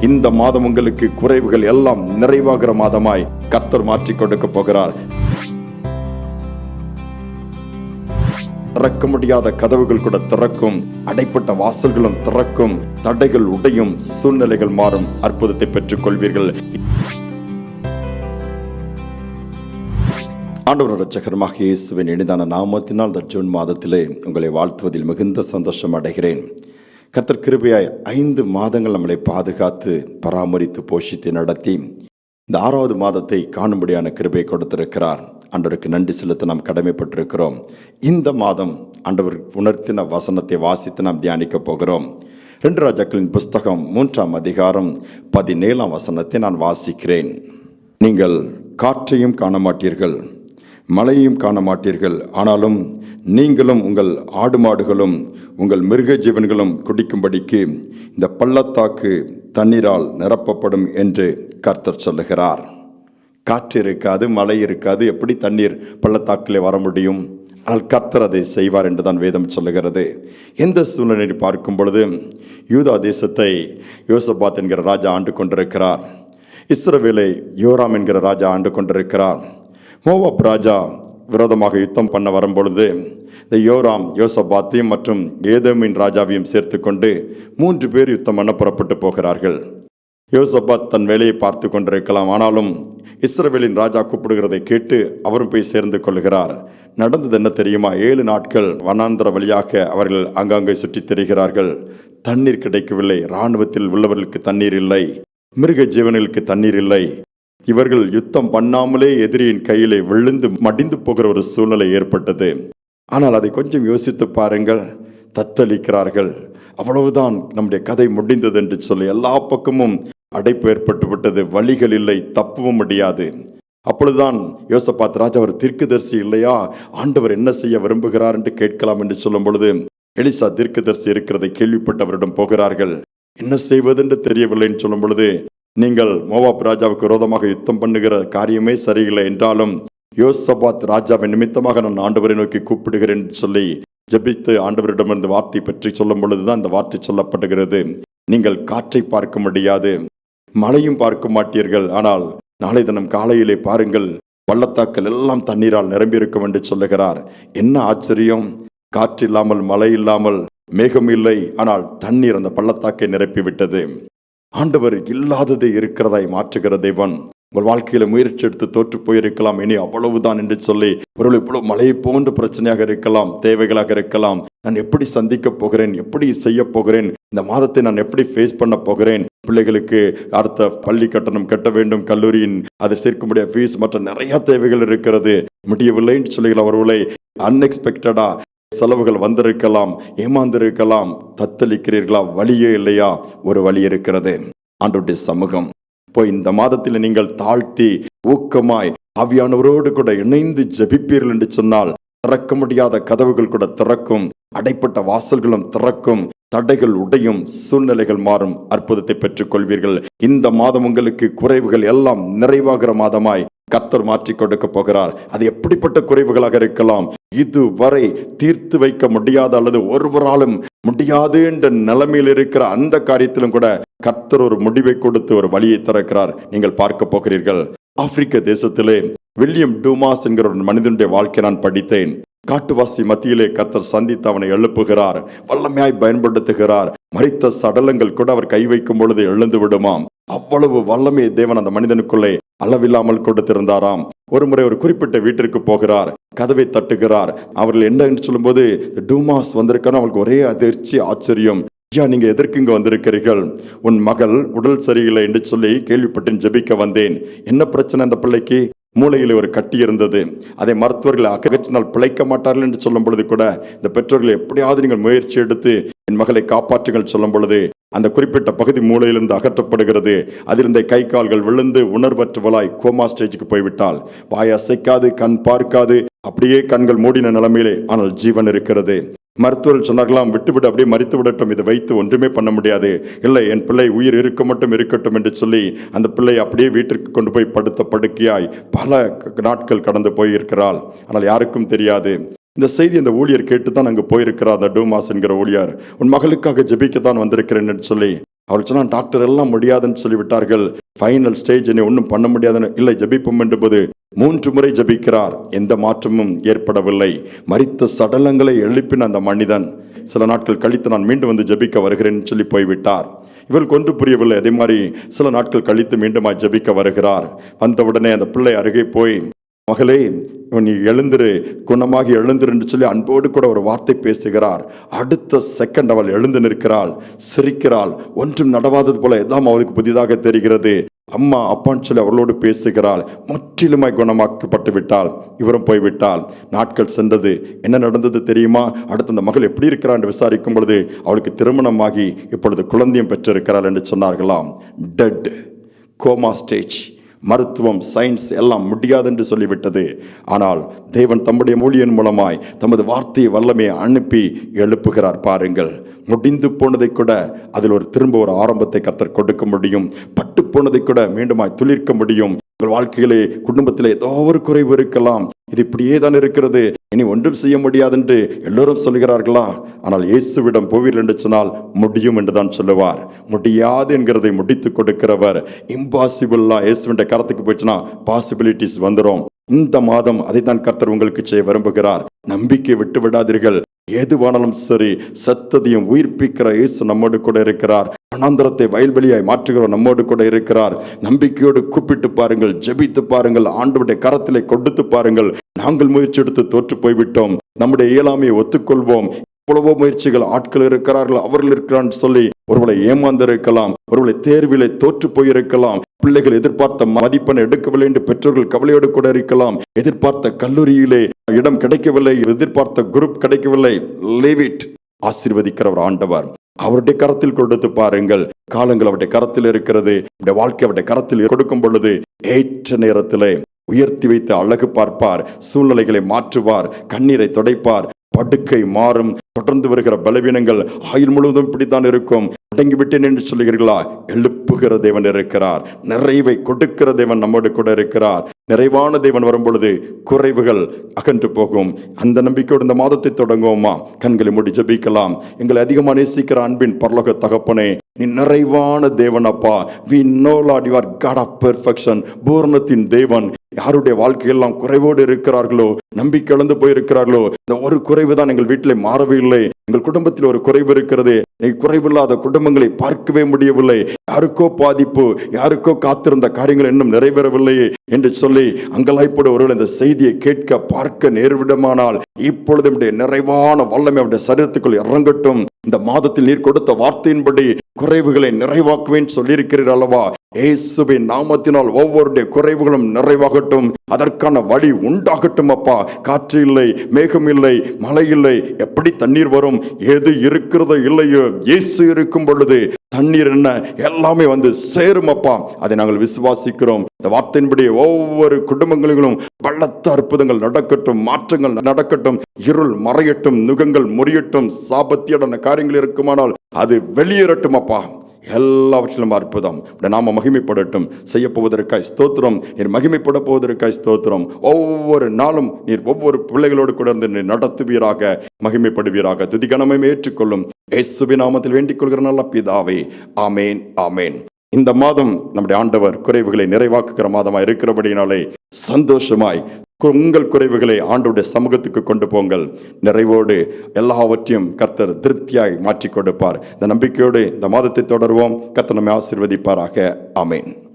இந்த மாதம் உங்களுக்கு குறைவுகள் எல்லாம் நிறைவாகிற மாதமாய் கர்த்தர் மாற்றி கொடுக்க போகிறார். திறக்க முடியாத கதவுகள் கூட திறக்கும், அடைப்பட்ட வாசல்களும் திறக்கும், தடைகள் உடையும், சூழ்நிலைகள் மாறும், அற்புதத்தை பெற்றுக் கொள்வீர்கள். ஆண்டவர் இரட்சகருமாக இயேசுவின் இனிதான நாமத்தினால் இந்த ஜூன் மாதத்திலே உங்களை வாழ்த்துவதில் மிகுந்த சந்தோஷம் அடைகிறேன். கர்த்தர் கிருபையாய் 5 மாதங்கள் நம்மளை பாதுகாத்து பராமரித்து போஷித்து நடத்தி இந்த 6வது மாதத்தை காணும்படியான கிருபையை கொடுத்திருக்கிறார். ஆண்டவருக்கு நன்றி செலுத்த நாம் கடமைப்பட்டிருக்கிறோம். இந்த மாதம் ஆண்டவர் உணர்த்தின வசனத்தை வாசித்து நாம் தியானிக்க போகிறோம். 2 ராஜாக்களின் புஸ்தகம் 3ஆம் அதிகாரம் 17ஆம் வசனத்தை நான் வாசிக்கிறேன். நீங்கள் காற்றையும் காண மாட்டீர்கள், மழையையும் காண மாட்டீர்கள், ஆனாலும் நீங்களும் உங்கள் ஆடு மாடுகளும் உங்கள் மிருக ஜீவன்களும் குடிக்கும்படிக்கு இந்த பள்ளத்தாக்கு தண்ணீரால் நிரப்பப்படும் என்று கர்த்தர் சொல்லுகிறார். காற்று இருக்காது, மழை இருக்காது, எப்படி தண்ணீர் பள்ளத்தாக்கிலே வர முடியும்? ஆனால் கர்த்தர் அதை செய்வார் என்றுதான் வேதம் சொல்லுகிறது. எந்த சூழ்நிலையை பார்க்கும் பொழுது யூதா தேசத்தை யோசபாத் என்கிற ராஜா ஆண்டு கொண்டிருக்கிறார். இஸ்ரவேலை யோராம் என்கிற ராஜா ஆண்டு கொண்டிருக்கிறார். மோவாப் ராஜா விரோதமாக யுத்தம் பண்ண வரும்பொழுது இந்த யோராம் யோசபாத்தையும் மற்றும் ஏதோமின் ராஜாவையும் சேர்த்து கொண்டு 3 பேர் யுத்தம் பண்ண புறப்பட்டு போகிறார்கள். யோசபாத் தன் வேலையை பார்த்து கொண்டிருக்கலாம், ஆனாலும் இஸ்ரவேலின் ராஜா கூப்பிடுகிறதை கேட்டு அவரும் போய் சேர்ந்து கொள்கிறார். நடந்தது என்ன தெரியுமா? 7 நாட்கள் வனாந்தர வழியாக அவர்கள் அங்கங்கே சுற்றித் திரிகிறார்கள். தண்ணீர் கிடைக்கவில்லை. இராணுவத்தில் உள்ளவர்களுக்கு தண்ணீர் இல்லை, மிருக ஜீவன்களுக்கு தண்ணீர் இல்லை. இவர்கள் யுத்தம் பண்ணாமலே எதிரியின் கையிலே விழுந்து மடிந்து போகிற ஒரு சூழ்நிலை ஏற்பட்டது. ஆனால் அதை கொஞ்சம் யோசித்து பாருங்கள். தத்தளிக்கிறார்கள். அவ்வளவுதான், நம்முடைய கதை முடிந்தது என்று சொல்லி எல்லா பக்கமும் அடைப்பு ஏற்பட்டு விட்டது. வழிகள் இல்லை, தப்பவும் முடியாது. அப்பொழுதுதான் யோசபாத் ராஜா, ஒரு தீர்க்கதரிசி இல்லையா, ஆண்டவர் என்ன செய்ய விரும்புகிறார் என்று கேட்கலாம் என்று சொல்லும் பொழுது எலிசா தீர்க்கதரிசி இருக்கிறதை கேள்விப்பட்டவரிடம் போகிறார்கள். என்ன செய்வதென்று தெரியவில்லைன்னு சொல்லும் பொழுது, நீங்கள் மோவாப் ராஜாவுக்கு விரோதமாக யுத்தம் பண்ணுகிற காரியமே சரியில்லை என்றாலும் யோசபாத் ராஜாவை நிமித்தமாக நான் ஆண்டவரை நோக்கி கூப்பிடுகிறேன் என்று சொல்லி ஜெபித்து ஆண்டவரிடமிருந்து வார்த்தை பற்றி சொல்லும் பொழுதுதான் இந்த வார்த்தை சொல்லப்படுகிறது. நீங்கள் காற்றை பார்க்க முடியாது, மழையும் பார்க்க மாட்டீர்கள், ஆனால் நாளை தினம் காலையிலே பாருங்கள், பள்ளத்தாக்கள் எல்லாம் தண்ணீரால் நிரம்பியிருக்கும் என்று சொல்லுகிறார். என்ன ஆச்சரியம்! காற்று இல்லாமல், மழை இல்லாமல், மேகம் இல்லை, ஆனால் தண்ணீர் அந்த பள்ளத்தாக்கை நிரப்பிவிட்டது. ஆண்டவர் இல்லாததை இருக்கிறதாய் மாற்றுகிற தேவன். உங்கள் வாழ்க்கையில முயற்சி எடுத்து தோற்று போயிருக்கலாம், இனி அவ்வளவுதான் என்று சொல்லி ஒரு இவ்வளவு மழையை போன்ற பிரச்சனையாக இருக்கலாம், தேவைகளாக இருக்கலாம். நான் எப்படி சந்திக்க போகிறேன், எப்படி செய்ய போகிறேன், இந்த மாதத்தை நான் எப்படி ஃபேஸ் பண்ண போகிறேன், பிள்ளைகளுக்கு அடுத்த பள்ளி கட்டணம் கட்ட வேண்டும், கல்லூரியின் அதை சேர்க்க முடியாத ஃபீஸ், மற்ற நிறைய தேவைகள் இருக்கிறது, முடியவில்லை என்று சொல்லுகிற அவர்களை அன்எக்ஸ்பெக்டடா செலவுகள் வந்திருக்கலாம், ஏமாந்திருக்கலாம். தத்தளிக்கிறீர்களா? வழியே இல்லையா? ஒரு வழி இருக்கிறது, ஆண்டவருடைய சமூகம். போய் இந்த மாதத்தில் நீங்கள் தாழ்த்தி ஊக்கமாய் ஆவியானவரோடு கூட இணைந்து ஜெபிப்பீர்கள் என்று சொன்னால் திறக்க முடியாத கதவுகள் கூட திறக்கும், அடைப்பட்ட வாசல்களும் திறக்கும், தடைகள் உடையும், சூழ்நிலைகள் மாறும், அற்புதத்தை பெற்றுக் கொள்வீர்கள். இந்த மாதம் உங்களுக்கு குறைவுகள் எல்லாம் நிறைவாகிற மாதமாய் கர்த்தர் மாற்றி கொடுக்க போகிறார். அது எப்படிப்பட்ட குறைவுகளாக இருக்கலாம், இதுவரை தீர்த்து வைக்க முடியாத அல்லது ஒருவராலும் முடியாது என்ற நிலைமையில் இருக்கிற அந்த காரியத்திலும் கூட கர்த்தர் ஒரு முடிவை கொடுத்து ஒரு வழியை திறக்கிறார். நீங்கள் பார்க்க போகிறீர்கள். ஆப்பிரிக்க தேசத்திலே வில்லியம் டூமாஸ் என்கிற ஒரு மனிதனுடைய வாழ்க்கை நான் படித்தேன். காட்டுவாசி மத்தியிலே கர்த்தர் சந்தித்து அவனை எழுப்புகிறார், வல்லமையாய் பயன்படுத்துகிறார். மரித்த சடலங்கள் கூட அவர் கை வைக்கும் பொழுது எழுந்து விடுமாம். அவ்வளவு வல்லமையை தேவன் அந்த மனிதனுக்குள்ளே அளவில்லாமல் கொடுத்திருந்தாராம். ஒரு முறை ஒரு குறிப்பிட்ட வீட்டிற்கு போகிறார், கதவை தட்டுகிறார். அவர்கள் என்ன என்று சொல்லும்போது, டூமாஸ் வந்திருக்கான அவங்களுக்கு ஒரே அதிர்ச்சி, ஆச்சரியம். ஐயா, நீங்க எதற்கு இங்க வந்திருக்கிறீர்கள்? உன் மகள் உடல் சரியில்லை என்று சொல்லி கேள்விப்பட்டேன், ஜெபிக்க வந்தேன். என்ன பிரச்சனை? அந்த பிள்ளைக்கு மூளையில் ஒரு கட்டி இருந்தது, அதை மருத்துவர்கள் அகற்றினால் பிழைக்க மாட்டார்கள் என்று சொல்லும் பொழுது கூட இந்த பெற்றோர்கள் எப்படியாவது நீங்கள் முயற்சி எடுத்து என் மகளை காப்பாற்றுங்கள் சொல்லும் பொழுது அந்த குறிப்பிட்ட பகுதி மூளையிலிருந்து அகற்றப்படுகிறது. அதிலிருந்த கை கால்கள் விழுந்து உணர்வற்றவளாய் கோமா ஸ்டேஜுக்கு போய்விட்டால், வாய் அசைக்காது, கண் பார்க்காது, அப்படியே கண்கள் மூடின நிலைமையிலே, ஆனால் ஜீவன் இருக்கிறது. மருத்துவர்கள் சொன்னார்களாம், விட்டுவிட்டு அப்படியே மறித்து விடட்டும், இதை வைத்து ஒன்றுமே பண்ண முடியாது. இல்லை, என் பிள்ளை உயிர் இருக்க மட்டும் இருக்கட்டும் என்று சொல்லி அந்த பிள்ளை அப்படியே வீட்டிற்கு கொண்டு போய் படுத்த படுக்கையாய் பல நாட்கள் கடந்து போயிருக்கிறாள். ஆனால் யாருக்கும் தெரியாது. இந்த செய்தி அந்த ஊழியர் கேட்டு தான் அங்கே போயிருக்கிறார். அந்த டூமாஸ் என்கிற ஊழியர், உன் மகளுக்காக ஜெபிக்கத்தான் வந்திருக்கிறேன் என்று சொல்லி அவள் சொன்னால், டாக்டர் எல்லாம் முடியாதுன்னு சொல்லிவிட்டார்கள், ஃபைனல் ஸ்டேஜ், என்னை ஒன்றும் பண்ண முடியாதுன்னு. இல்லை, ஜெபிப்போம் என்பது 3 முறை ஜெபிக்கிறார். எந்த மாற்றமும் ஏற்படவில்லை. மரித்த சடலங்களை எழுப்பின அந்த மனிதன் சில நாட்கள் கழித்து நான் மீண்டும் வந்து ஜெபிக்க வருகிறேன்னு சொல்லி போய்விட்டார். இவளுக்கு ஒன்று புரியவில்லை. அதே மாதிரி சில நாட்கள் கழித்து மீண்டும் ஜெபிக்க வருகிறார். வந்தவுடனே அந்த பிள்ளை அருகே போய், மகளே நீ எழுந்திரு, குணமாகி எழுந்திரு என்று சொல்லி அன்போடு கூட ஒரு வார்த்தை பேசுகிறார். அடுத்த செகண்ட் அவள் எழுந்து நிற்கிறாள், சிரிக்கிறாள். ஒன்றும் நடவாதது போல எல்லாம் அவளுக்கு புதிதாக தெரிகிறது. அம்மா அப்பான்னு சொல்லி அவளோடு பேசுகிறாள். முற்றிலுமாய் குணமாக்கப்பட்டு விட்டாள். இவரும் போய்விட்டாள். நாட்கள் சென்றது. என்ன நடந்தது தெரியுமா? அடுத்த அந்த மகள் எப்படி இருக்கிறாள் என்று விசாரிக்கும் பொழுது அவளுக்கு திருமணமாகி இப்பொழுது குழந்தையும் பெற்றிருக்கிறாள் என்று சொன்னார்களாம். Dead, coma stage. மருத்துவம், சயின்ஸ் எல்லாம் முடியாது என்று சொல்லிவிட்டது. ஆனால் தேவன் தம்முடைய ஊழியன் மூலமாய் தமது வார்த்தையை வல்லமையை அனுப்பி எழுப்புகிறார். பாருங்கள், முடிந்து போனதை கூட அதில் திரும்ப ஒரு ஆரம்பத்தை கர்த்தர் கொடுக்க முடியும். பட்டு போனதை கூட மீண்டுமாய் துளிர்க்க முடியும். உங்கள் வாழ்க்கையிலே, குடும்பத்திலே ஏதோ ஒரு குறைவு இருக்கலாம். இது இப்படியே தான் இருக்கிறது, இனி ஒன்றும் செய்ய முடியாது என்று எல்லோரும் சொல்கிறார்களா? ஆனால் இயேசுவிடம் போவீர்கள் என்று சொன்னால் முடியும் என்று தான் சொல்லுவார். முடியாது என்கிறதை முடித்து கொடுக்கிறவர். இம்பாசிபிளா இயேசுவின் கரத்துக்கு போயிடுச்சுன்னா பாசிபிலிட்டிஸ் வந்துடும். இந்த மாதம் அதைத்தான் கர்த்தர் உங்களுக்கு செய்ய விரும்புகிறார். நம்பிக்கை விட்டு விடாதீர்கள். எதுவானாலும் சரி, சத்ததையும் உயிர்ப்பிக்கிற இயேசு நம்மோடு கூட இருக்கிறார். வனாந்தரத்தை வயல்வெளியாய் மாற்றுகிற நம்மோடு கூட இருக்கிறார். நம்பிக்கையோடு கூப்பிட்டு பாருங்கள், ஜெபித்து பாருங்கள், ஆண்டவருடைய கரத்திலே கொடுத்து பாருங்கள். நாங்கள் முயற்சி எடுத்து தோற்று போய்விட்டோம், நம்முடைய இயலாமையை ஒத்துக்கொள்வோம். எவ்வளவோ முயற்சிகள், ஆட்கள் இருக்கிறார்கள், அவர்கள் இருக்கிறான்னு சொல்லி ஒருவளை ஏமாந்திருக்கலாம், ஒருவளை தேர்விலே தோற்று போயிருக்கலாம், பிள்ளைகள் எதிர்பார்த்த மதிப்பெண் எடுக்கவில்லை என்று பெற்றோர்கள் கவலையோடு கூட இருக்கலாம், எதிர்பார்த்த கல்லூரியிலே இடம் கிடைக்கவில்லை, எதிர்பார்த்த குரூப் கிடைக்கவில்லை. Leave it. ஆசீர்வதிக்கிறவர் ஆண்டவர். அவருடைய கரத்தில் கொடுத்து பாருங்கள். காலங்கள் அவருடைய கரத்தில் இருக்கிறது. வாழ்க்கை அவருடைய கரத்தில் கொடுக்கும் பொழுது ஏற்ற நேரத்திலே உயர்த்தி வைத்து அழகு பார்ப்பார். சூழ்நிலைகளை மாற்றுவார். கண்ணீரை துடைப்பார். படுக்கை மாறும். தொடர்ந்து வருகிற பலவீனங்கள் ஆயுள் முழுவதும் இப்படித்தான் இருக்கும். அடங்கிவிட்டேன் என்று சொல்லுகிறீர்களா? எழுப்புகிற தேவன் இருக்கிறார். நிறைவை கொடுக்கிற தேவன் நம்மோடு கூட இருக்கிறார். நிறைவான தேவன் வரும் பொழுது குறைவுகள் அகன்று போகும். அந்த நம்பிக்கையோடு இந்த மாதத்தை தொடங்குவோமா? கண்களை மூடி ஜெபிக்கலாம். எங்களை அதிகமாக நேசிக்கிற அன்பின் பரலோக தகப்பனே, நீ நிறைவான தேவன் அப்பா. we know Lord you are God of perfection. பூரணத்தின் தேவன். யாருடைய வாழ்க்கையெல்லாம் குறைவோடு இருக்கிறார்களோ, நம்பிக்கை இழந்து போயிருக்கிறார்களோ, இந்த ஒரு குறைவு தான் எங்கள் வீட்டில் மாறவே இல்லை. எங்கள் குடும்பத்தில் ஒரு குறைவு இருக்கிறது. குறைவில்லாத குடும்பங்களை பார்க்கவே முடியவில்லை. யாருக்கோ பாதிப்பு, யாருக்கோ காத்திருந்த காரியங்கள் இன்னும் நிறைவேறவில்லையே என்று சொல்லி அங்கலாய்ப்போடு ஒருவர் இந்த செய்தியை கேட்க பார்க்க நேர்விடமானால் இப்பொழுது நிறைவான வல்லமை அவருடைய சரீரத்துக்குள் இறங்கட்டும். இந்த மாதத்தில் நீர் கொடுத்த வார்த்தையின்படி குறைவுகளை நிறைவாக்குவேன் சொல்லியிருக்கிறீர் அல்லவா? இயேசுவின் நாமத்தினால் ஒவ்வொருடைய குறைவுகளும் நிறைவாகட்டும். அதற்கான வழி உண்டாகட்டும் அப்பா. காற்று இல்லை, மேகம் இல்லை, மழை இல்லை, எப்படி தண்ணீர் வரும்? எது இருக்கிறதோ இல்லையோ, இயேசு இருக்கும் பொழுது தண்ணீர் என்ன எல்லாமே வந்து சேரும் அப்பா. அதை நாங்கள் விசுவாசிக்கிறோம். இந்த வார்த்தையின்படி ஒவ்வொரு குடும்பங்களிலும் பலத்த அற்புதங்கள் நடக்கட்டும், மாற்றங்கள் நடக்கட்டும், இருள் மறையட்டும், நுகங்கள் முறியட்டும், சாபத்தியடான காரியங்கள் இருக்குமானால் அது வெளியேறட்டும் அப்பா. எல்லாவற்றிலும் அற்புதம் நாம மகிமைப்படட்டும். செய்ய போவதற்காய் ஸ்தோத்திரம். நீர் மகிமைப்பட போவதற்காய் ஸ்தோத்திரம். ஒவ்வொரு நாளும் நீர் ஒவ்வொரு பிள்ளைகளோடு கூட இருந்து நீர் நடத்துவீராக, மகிமைப்படுவீராக. துதி கனமே ஏற்றுக்கொள்ளும். இயேசுவின் நாமத்தில் வேண்டிக் கொள்கிற நல்ல பிதாவே, ஆமேன், ஆமேன். இந்த மாதம் நம்முடைய ஆண்டவர் குறைவுகளை நிறைவாக்குகிற மாதமா இருக்கிறபடினாலே சந்தோஷமாய் உங்கள் குறைவுகளை ஆண்டவருடைய சமூகத்துக்கு கொண்டு போங்கள். நிறைவோடு எல்லாவற்றையும் கர்த்தர் திருப்தியாய் மாற்றி கொடுப்பார். இந்த நம்பிக்கையோடு இந்த மாதத்தை தொடருவோம். கர்த்தர் நம்மை ஆசீர்வதிப்பாராக. ஆமேன்.